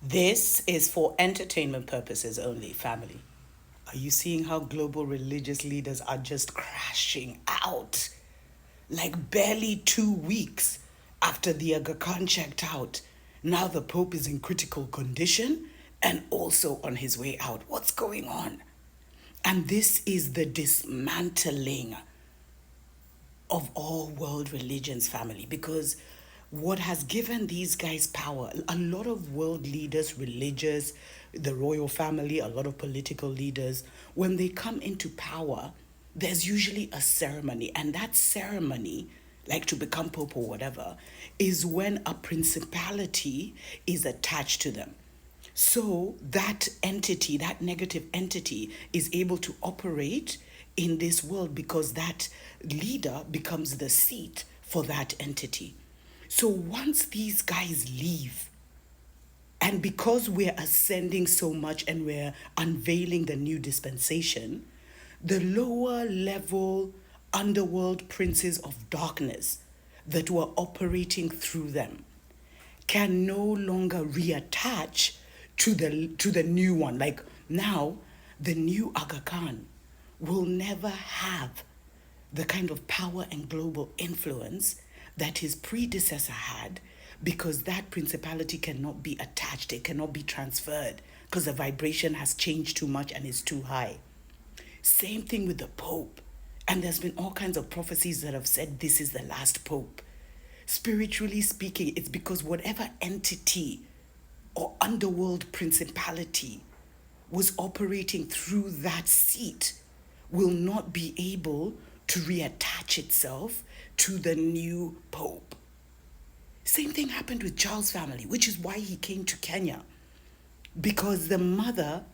This is for entertainment purposes only, family. Are you seeing how global religious leaders are just crashing out? Like barely 2 weeks after the Aga Khan checked out, now the Pope is in critical condition and also on his way out. What's going on? And this is the dismantling of all world religions, family, because what has given these guys power, a lot of world leaders, religious, the royal family, a lot of political leaders, when they come into power, there's usually a ceremony, and that ceremony, like to become pope or whatever, is when a principality is attached to them. So that entity, that negative entity, is able to operate in this world because that leader becomes the seat for that entity. So once these guys leave, and because we're ascending so much and we're unveiling the new dispensation, the lower level underworld princes of darkness that were operating through them can no longer reattach to the new one. Like now, the new Aga Khan will never have the kind of power and global influence that his predecessor had, because that principality cannot be attached, it cannot be transferred because the vibration has changed too much and is too high. Same thing with the Pope. And there's been all kinds of prophecies that have said this is the last Pope. Spiritually speaking, it's because whatever entity or underworld principality was operating through that seat will not be able to reattach itself to the new Pope. Same thing happened with Charles' family, which is why he came to Kenya. Because the mother,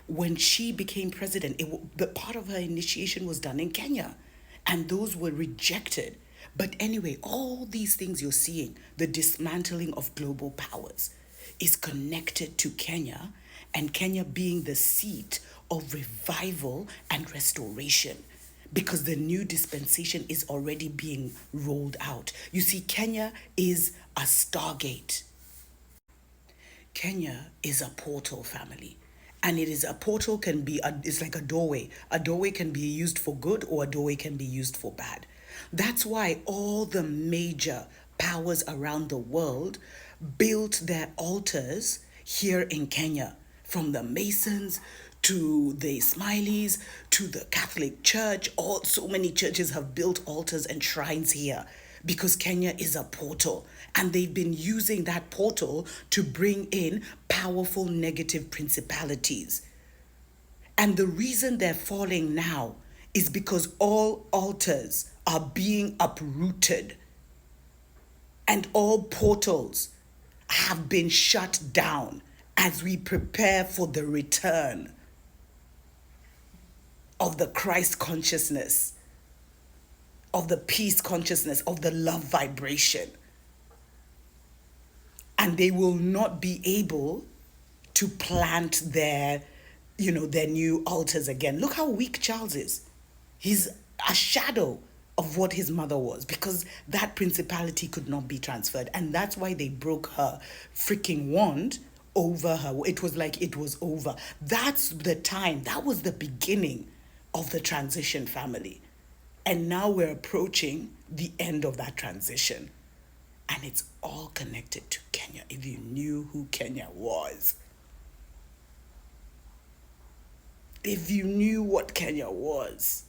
when she became president, the part of her initiation was done in Kenya, and those were rejected. But anyway, all these things you're seeing, the dismantling of global powers, is connected to Kenya, and Kenya being the seat of revival and restoration, because the new dispensation is already being rolled out. You see, Kenya is a stargate. Kenya is a portal, family. And it is a portal, it's like a doorway. A doorway can be used for good or a doorway can be used for bad. That's why all the major powers around the world built their altars here in Kenya, from the Masons to the Smileys to the Catholic Church. So many churches have built altars and shrines here because Kenya is a portal, and they've been using that portal to bring in powerful negative principalities. And the reason they're falling now is because all altars are being uprooted and all portals have been shut down as we prepare for the return of the Christ consciousness, of the peace consciousness, of the love vibration. And they will not be able to plant their new altars again. Look how weak Charles is. He's a shadow of what his mother was, because that principality could not be transferred. And that's why they broke her freaking wand over her. It was like it was over. That's the time. That was the beginning of the transition, family. And now we're approaching the end of that transition. And it's all connected to Kenya. If you knew who Kenya was, if you knew what Kenya was,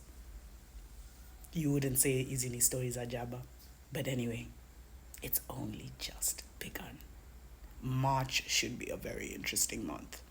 you wouldn't say easily stories are Jabba. But anyway, it's only just begun. March should be a very interesting month.